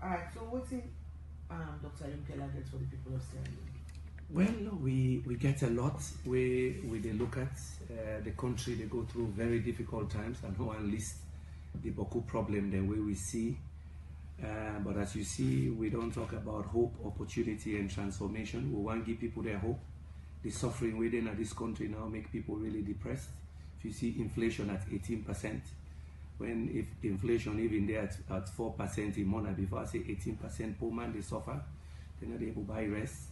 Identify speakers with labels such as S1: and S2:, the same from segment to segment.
S1: Alright, so what's it Dr. Yumkella gets for the people of Sierra Leone?
S2: Well, we get a lot. We they look at the country, they go through very difficult times, and no one list the Boko problem the way we see. But as you see, we don't talk about hope, opportunity, and transformation. We want to give people their hope. The suffering within this country now make people really depressed. If you see inflation at 18%, when if inflation even there at 4% in month, before I say 18%, poor man they suffer, they're not able to buy rest.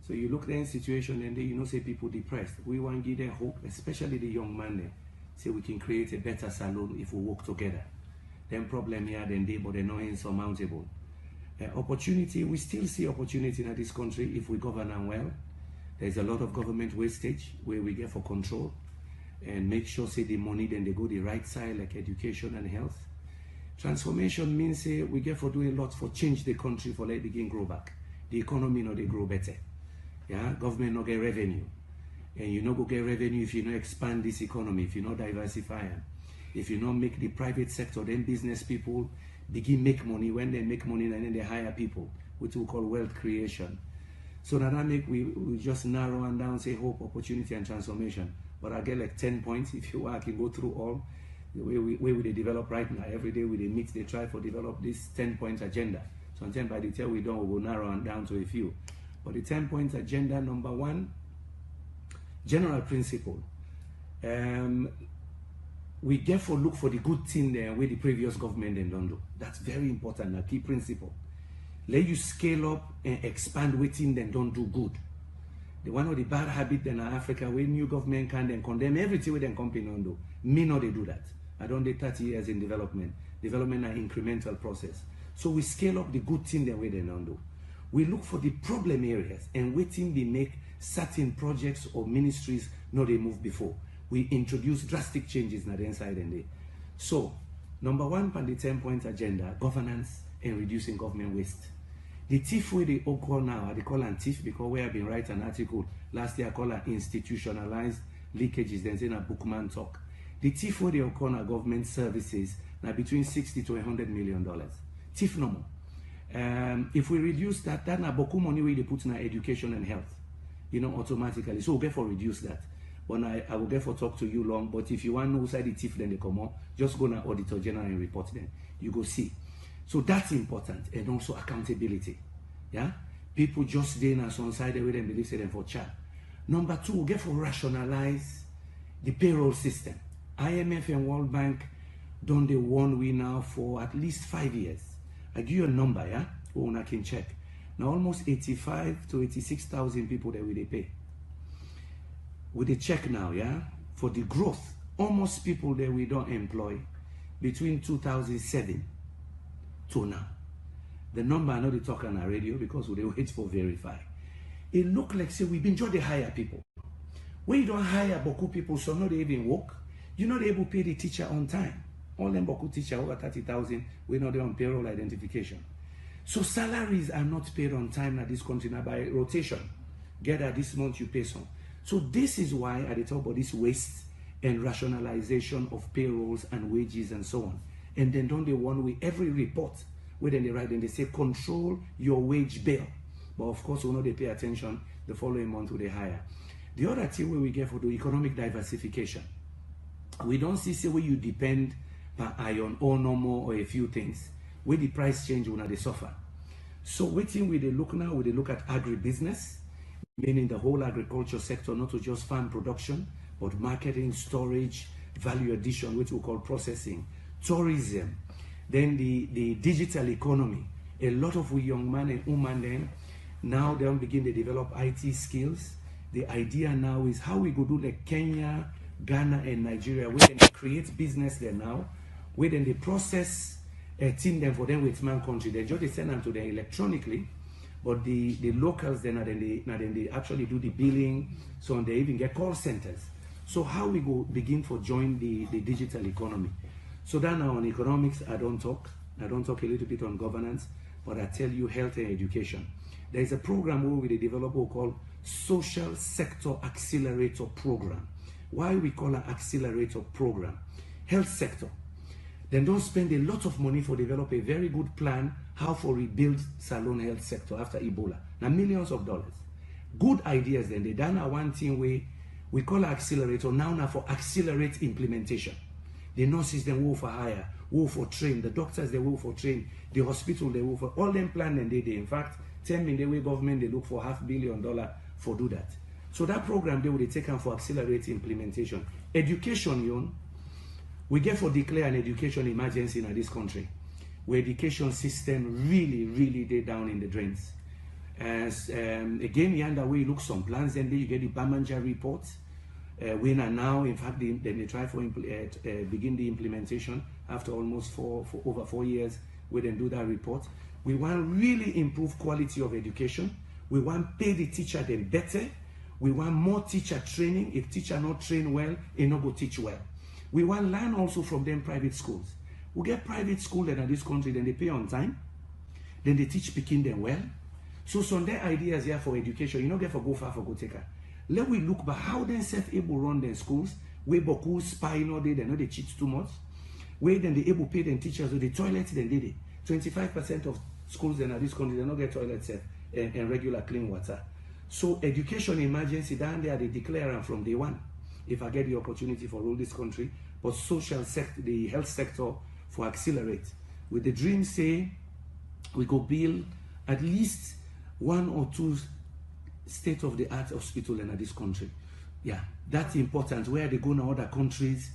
S2: So you look at the situation and then say people depressed. We want to give them hope, especially the young man there. Say we can create a better salon if we work together. Then problem here then they, but they're not insurmountable. Opportunity, we still see opportunity in this country if we govern them well. There's a lot of government wastage where we get for control and make sure say the money then they go the right side like education and health. Transformation means say we get for doing a lot for change the country for let begin grow back. The economy they grow better. Yeah, government not get revenue. And you not go get revenue if you not expand this economy, if you not diversify them. If you not make the private sector, then business people begin make money. When they make money, then they hire people, which we call wealth creation. So that we just narrow and down, say hope, opportunity, and transformation. But I get like 10 points. If you want, I can go through all the way we develop right now. Every day we meet, they try to develop this 10-point agenda. Sometimes by the time we don't, we will narrow and down to a few. But the 10-point agenda, number one, general principle. We therefore look for the good thing there where the previous government then don't do. That's very important, a key principle. Let you scale up and expand within then don't do good. The one of the bad habit in Africa where new government can then condemn everything with them company don't do. Me not they do that. I don't do 30 years in development. Development is an incremental process. So we scale up the good thing the way they don't do. We look for the problem areas and waiting they make certain projects or ministries not they move before. We introduce drastic changes na the inside and there. So, number one on the 10-point agenda, governance and reducing government waste. The thief way they all call now, they call them thief because we have been writing an article last year called institutionalized leakages, then saying a bookman talk. The thief way they all call government services now between $60 to $100 million. Thief no more. If we reduce that na boku money we they put in education and health, automatically. So we'll get for reduce that. But I will get for talk to you long. But if you want to know side the thief, then they come on. Just go to Auditor General and report them. You go see. So that's important, and also accountability. Yeah, people just there on some side with them believe them for chat. Number two, we get for rationalize the payroll system. IMF and World Bank done the one we now for at least 5 years. I give you a number, yeah, or I can check. Now almost 85 to 86,000 people that we they pay. With the check now, yeah, for the growth, almost people that we don't employ between 2007 to now. The number I know they talk on our radio because we wait for verify. It look like say we've been trying to hire people. When you don't hire Boku people, so not they even work, you're not able to pay the teacher on time. All them Boku teacher over 30,000, we're not there on payroll identification. So salaries are not paid on time at this country now by rotation. Get that this month you pay some. So this is why I talk about this waste and rationalization of payrolls and wages and so on. And then don't they one way every report where then they write and they say control your wage bill. But of course we know they pay attention the following month when they hire. The other thing where we get for the economic diversification. We don't see say where you depend per iron or no more or a few things. Where the price change when they suffer. So waiting we they look now, we they look at agribusiness, meaning the whole agriculture sector, not to just farm production, but marketing, storage, value addition, which we call processing, tourism, then the digital economy. A lot of we young men and women then, now they begin to develop IT skills. The idea now is how we go do like Kenya, Ghana, and Nigeria, where they create business there now, where then they process a team them for them with man country. They just send them to them electronically, but the locals then they actually do the billing, so they even get call centers. So how we go begin for join the digital economy. So that now on economics, I don't talk a little bit on governance, but I tell you health and education. There is a program where we develop what we call Social Sector Accelerator Program. Why we call an accelerator program? Health sector. Then don't spend a lot of money for develop a very good plan how for rebuild Salone health sector after Ebola. Now millions of dollars. Good ideas then. They done a one thing we call accelerator now for accelerate implementation. The nurses they will for hire, will for train, the doctors they will for train, the hospital they will for all them plan and they in fact 10 million way government they look for $500 million for do that. So that program they will take for accelerate implementation. Education, we get for declare an education emergency in this country, where education system really they down in the drains. As again, yonder way look some plans, then you get the Bamanja report. We are now, in fact, they try for begin the implementation after almost over 4 years. We then do that report. We want really improve quality of education. We want pay the teacher them better. We want more teacher training. If teacher not train well, they not go teach well. We want learn also from them private schools. We get private school that in this country, then they pay on time. Then they teach picking them well. So some their ideas here for education, you don't get for go far for go taker. Let we look back how they self able run their schools, where boku spy no they know they cheat too much. Where then they able pay them teachers with the toilets then did it. 25% of schools in this country they don't get toilets and regular clean water. So education emergency down there they declare them from day one. If I get the opportunity for rule this country, but social sector, the health sector for accelerate. With the dream say we go build at least 1 or 2 state-of-the-art hospital in this country. Yeah, that's important. Where they go to other countries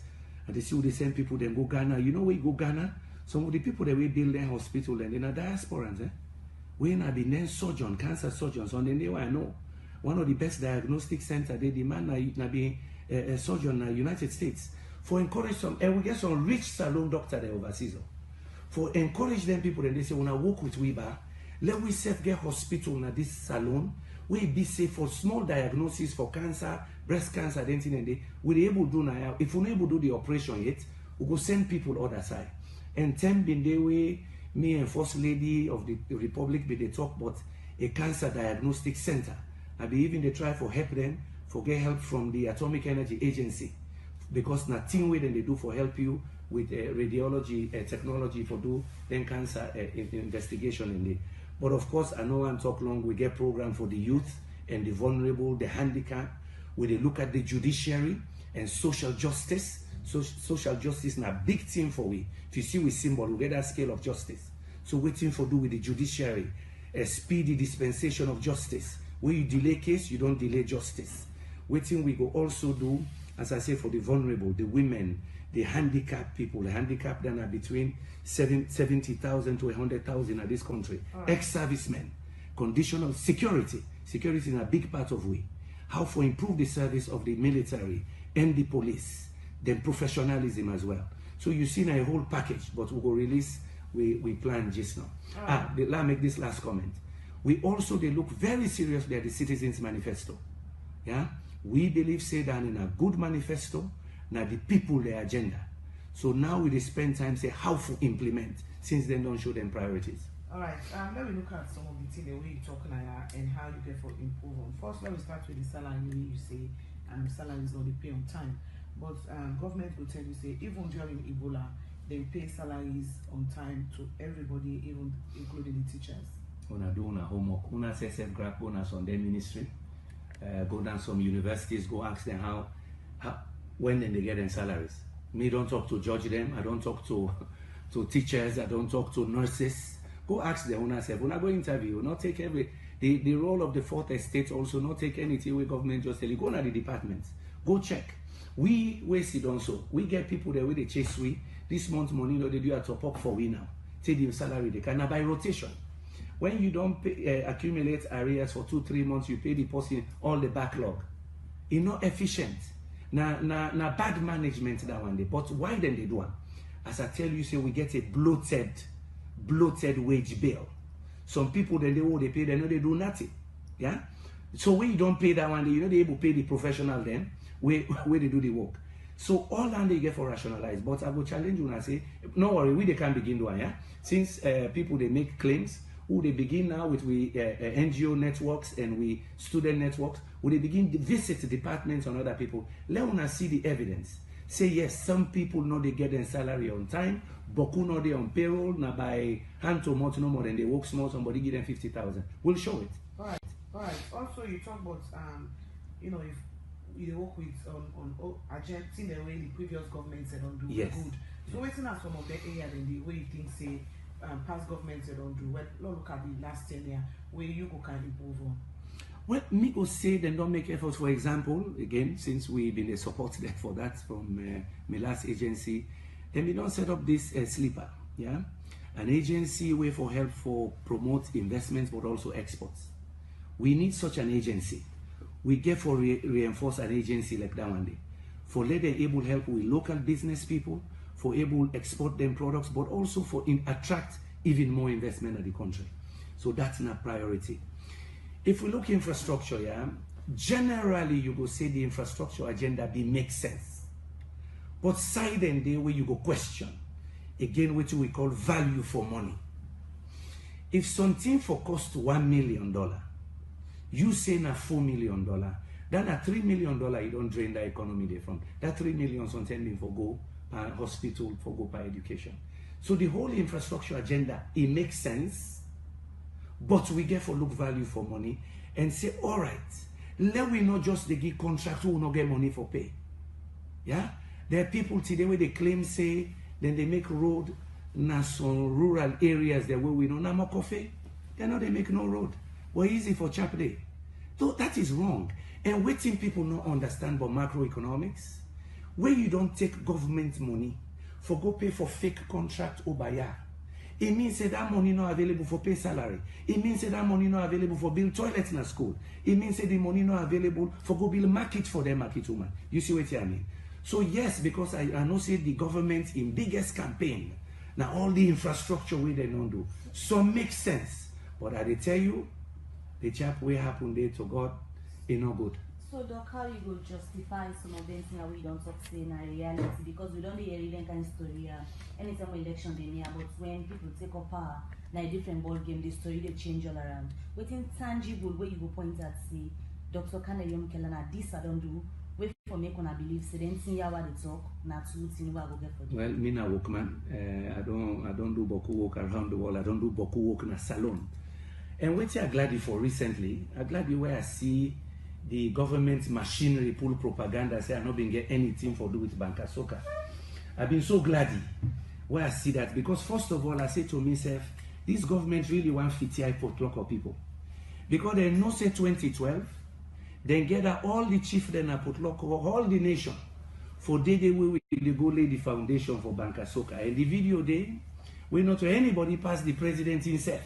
S2: and they see they send people, then go Ghana. You know where you go Ghana? Some of the people that we build their hospital and in a diasporans, we na be then surgeon, cancer surgeons, and then they I know. One of the best diagnostic center they demand na be a surgeon in the United States. For encourage some, and we get some rich salon doctor there overseas. For encourage them people, and they say, when I work with Weber, let we self get hospital in this salon, we be safe for small diagnosis for cancer, breast cancer, anything, and we able to do now. If we're not able to do the operation yet, we go send people other side. And 10 been the way, me and First Lady of the Republic, be they talk about a cancer diagnostic center. I be even they try for help them, for get help from the Atomic Energy Agency. Because nothing way than they do for help you with radiology technology for do then cancer investigation in the. But of course, I know I'm talk long. We get program for the youth and the vulnerable, the handicapped. Where they look at the judiciary and social justice. So social justice is a big thing for we. If you see we symbol, we get that scale of justice. So waiting for do with the judiciary, a speedy dispensation of justice. Where you delay case, you don't delay justice. Waiting we go also do, as I say, for the vulnerable, the women, the handicapped people. The handicapped then are between 70,000 to 100,000 in this country. Right. Ex-servicemen, conditional security. Security is a big part of we. How for improve the service of the military and the police, then professionalism as well. So you see now a whole package, but we will release, we plan just now. Right. Let me make this last comment. We also, they look very seriously at the Citizens Manifesto. Yeah, we believe say that in a good manifesto, now the people, their agenda. So now we spend time say how to implement, since they don't show them priorities.
S1: All right, let me look at some of the things the way you're talking about and how you get for improve on. First, let me start with the salary. You say salary is not the pay on time, but government will tell you say even during Ebola, they pay salaries on time to everybody, even including the teachers.
S2: Una do una homework. Una say self grab bonus on their ministry. Go down some universities, go ask them how when then they get their salaries. Me don't talk to judge them. I don't talk to teachers. I don't talk to nurses. Go ask them. Una say, una go interview. Not take the role of the fourth estate also. Not take anything where government just tell you. Go to the departments. Go check. We sit also. We get people there where they chase we. This month money they do a top up for we now. Take the salary they can by rotation. When you don't pay, accumulate arrears for 2-3 months, you pay the person all the backlog. It's not efficient. Na bad management that one day. But why then they do one? As I tell you, say we get a bloated wage bill. Some people then they pay, they know they do nothing. Yeah. So when you don't pay that one day, you know they able to pay the professional then where they do the work. So all that they get for rationalize. But I will challenge you and I say, no worry, we they can begin doing, yeah. Since people they make claims. Who they begin now with NGO networks and we student networks, who they begin to visit departments and other people. Let us see the evidence. say yes, some people know they get their salary on time, boku know they on payroll, now by hand to mouth no more than they work small, somebody give them 50,000. We'll show it.
S1: All right. Also, you talk about you know, if you work with on agenting the way the previous government said don't do
S2: Yes.
S1: good. So waiting at some of the area then the way you think say past government said don't do well. Look at the last 10 years where you go can improve on.
S2: Well, me go say they don't make efforts. For example, again, since we've been a support there for that from my last agency, then we don't set up this sleeper, yeah, an agency way for help for promote investments but also exports. We need such an agency. We get for reinforce an agency like that one day, for let them able help with local business people, for able export them products, but also for attract even more investment in the country. So that's not priority. If we look infrastructure, yeah, generally you go say the infrastructure agenda be makes sense. But side and day where you go question, again what we call value for money. If something for cost $1 million, you say na $4 million, then at $3 million you don't drain the economy there from. That $3 million something for go hospital, for go by education. So the whole infrastructure agenda, it makes sense. But we get for look value for money and say, all right, let we not just they give contract who will not get money for pay. Yeah? There are people today where they claim, say, then they make road in some rural areas there where we don't have more coffee. They know they make no road. Well, easy for chap day. So that is wrong. And waiting people not understand about macroeconomics, where you don't take government money for go pay for fake contract over here. It means that money not available for pay salary. It means that money not available for build toilets in a school. It means that the money not available for go build market for them market woman. You see what I mean? So yes, because I know say the government in biggest campaign, now all the infrastructure we they don't do. So makes sense. But I tell you, the chap way happen there to God, it no good.
S3: So Doc, how you go justify some of them things that we don't talk say in a reality, because we don't hear even kind of story anytime election they near, but when people take up power, now a different ball game, the story they change all around. But in tangible where you go point at see Dr. Kandeh Yumkella na this I don't do, wait for me when I believe say then see how they talk, na two things we go get for them.
S2: Well, me na workman. I don't do boku work around the world. I don't do boku work in a salon. And what I'm glad for recently, I'm glad where I see the government machinery pull propaganda say I'm not being get anything for do with Banka Soccer. I've been so glad where I see that, because first of all I say to myself, this government really want 50 for local people. Because they know say 2012, then gather all the chief then I put local, all the nation for day we go lay the foundation for Banka Soccer. And the video day, we not to anybody pass the president himself.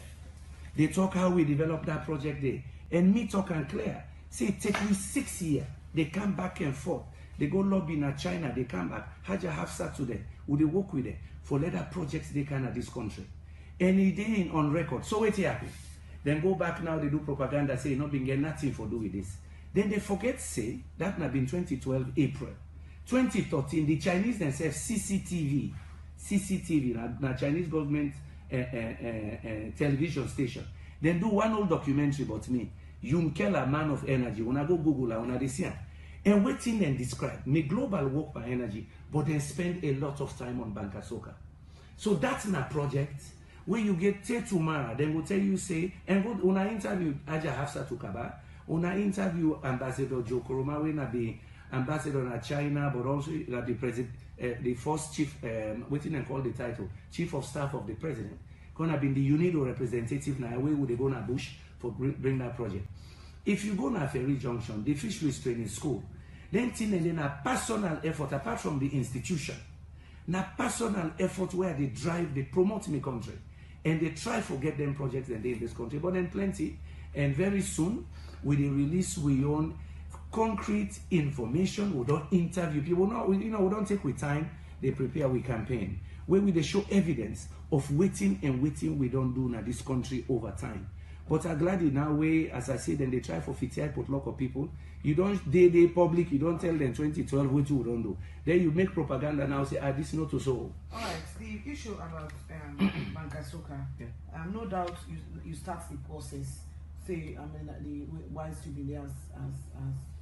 S2: They talk how we develop that project there. And me talk and clear. Say it take me 6 years. They come back and forth. They go lobby in China. They come back. Haja Hafsa to them. Would they work with them for other projects they can at this country? Any day on record. So wait here. Then go back now. They do propaganda. Say not been getting nothing for do with this. Then they forget say that not been 2012 April, 2013. The Chinese themselves CCTV. Now Chinese government television station. Then do one old documentary about me. Yumkella, man of energy. When I go Google, I want to see. And waiting and describe me global work by energy, but then spend a lot of time on Banka Soccer. So that's my project where you get tomorrow. Then we'll tell you say, and when I interview Aja Hafsa Tukaba, when I interview Ambassador Joe Koroma, when I be ambassador in China, but also the president, the first chief, waiting and call the title, chief of staff of the president. Gonna be the UNIDO representative now. Where would they go to Bush for bring that project? If you go to Ferry Junction, the fisheries training school, then a personal effort apart from the institution, na personal effort where they drive, they promote my country, and they try to get them projects and they in this country. But then plenty, and very soon we will release we own concrete information. We don't interview people. No, we don't take with time. They prepare we campaign where we they show evidence of waiting we don't do in this country over time. But I'm glad in our way, as I said, then they try for 50 put local people. You don't they public, you don't tell them 2012 what you don't do. Then you make propaganda now, say, this not to so.
S1: All right, the issue about Banka Soccer,
S2: Yeah.
S1: No doubt you start the process. Say, the wise to be there as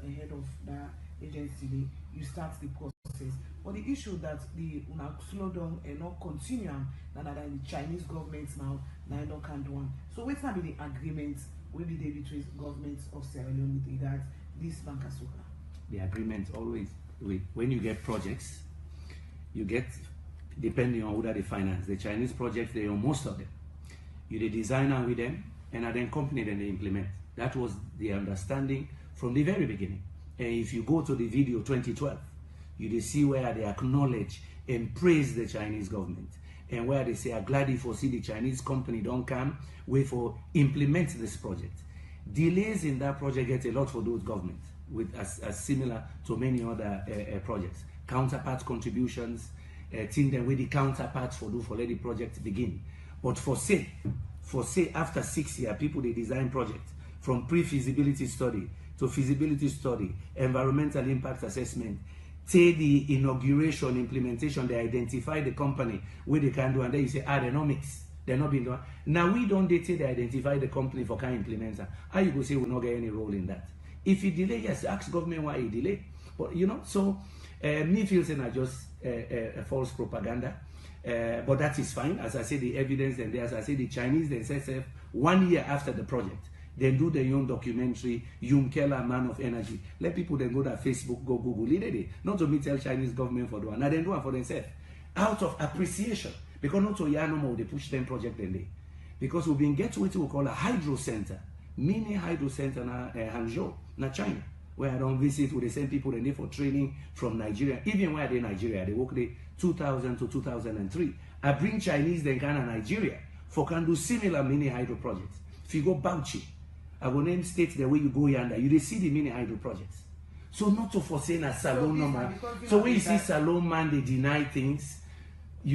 S1: a head of that agency, you start the process. But the issue that the slow down and not continue, that the Chinese government now don't can do one. So what's not be the agreement will be there between governments of Sierra Leone with regard this Bankasoka?
S2: The agreement always with when you get projects, you get, depending on who they finance. The Chinese projects, they own most of them. You the designer with them, and then company then they implement. That was the understanding from the very beginning. And if you go to the video 2012, you see where they acknowledge and praise the Chinese government, and where they say, I'm glad if you see the Chinese company don't come, wait for implement this project. Delays in that project get a lot for those governments, with as similar to many other projects. Counterpart contributions, things that with the counterparts for let the project begin. But for say after 6 years, people they design projects from pre-feasibility study to feasibility study, environmental impact assessment, say the inauguration, implementation, they identify the company where they can do, and then you say, they're not mixed. They're not being done. Now we don't date they identify the company for can implement that. How you go say we'll not get any role in that? If you delay, yes, ask government why you delay. But so me feels in just a false propaganda. But that is fine. As I say, the evidence, and as I say, the Chinese themselves, 1 year after the project, they do their own documentary, Yumkella, Man of Energy. Let people then go to Facebook, go Google it. Not to me tell Chinese government for the one. Now they do it for themselves. Out of appreciation. Because not to Yanoma, they push them project then they. Because we've been get to what we call a hydro center. Mini hydro center na Hangzhou, na China. Where I don't visit, where they send people in there for training from Nigeria. Even where they're in Nigeria, they work there 2000 to 2003. I bring Chinese then Ghana, Nigeria for can do similar mini hydro projects. If you go Bauchi, I will name states the way you go yonder, you see the mini hydro projects. So not to forsake a salon number. So when you see salon man, they deny things.
S1: So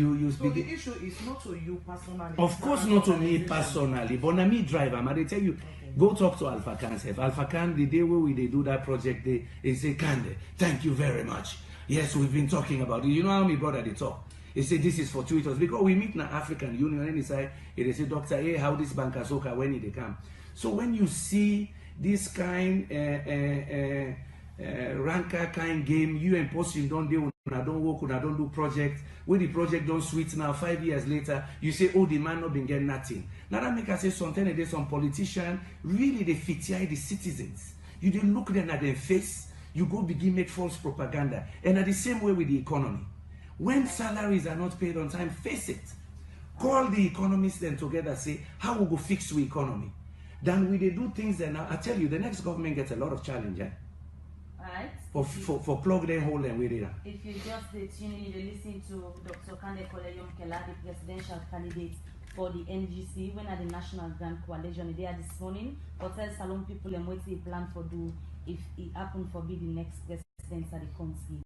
S1: the issue is not to you personally.
S2: Of course not to me personally, but na me driver. I tell you, go talk to Alpha Khan. Alpha Khan, the day where they do that project, they say, Kandeh, thank you very much. Yes, we've been talking about it. You know how my brother they talk. He said this is fortuitous because we meet in the African Union and he say, they Doctor, hey, how this Bankasoka when they come. So when you see this kind ranker kind game, you and Posting don't do, don't work, don't do project. When the project don't sweet now, 5 years later, you say, oh, the man not been getting nothing. Now that make us say something, there's some politician, really they fitiate the citizens. You didn't look them at their face, you go begin make false propaganda. And at the same way with the economy. When salaries are not paid on time, face it. Call the economists then together, say, how we go fix the economy? Then we they do things then I tell you, the next government gets a lot of challenge.
S3: Right.
S2: For plug them hole and with it.
S3: If you just tune in, you listen to Dr. Kandeh Yumkella, the presidential candidate for the NGC, when at the National Grand Coalition there this morning, hotel salon people and what they plan for do if it happen for be the next president at the country.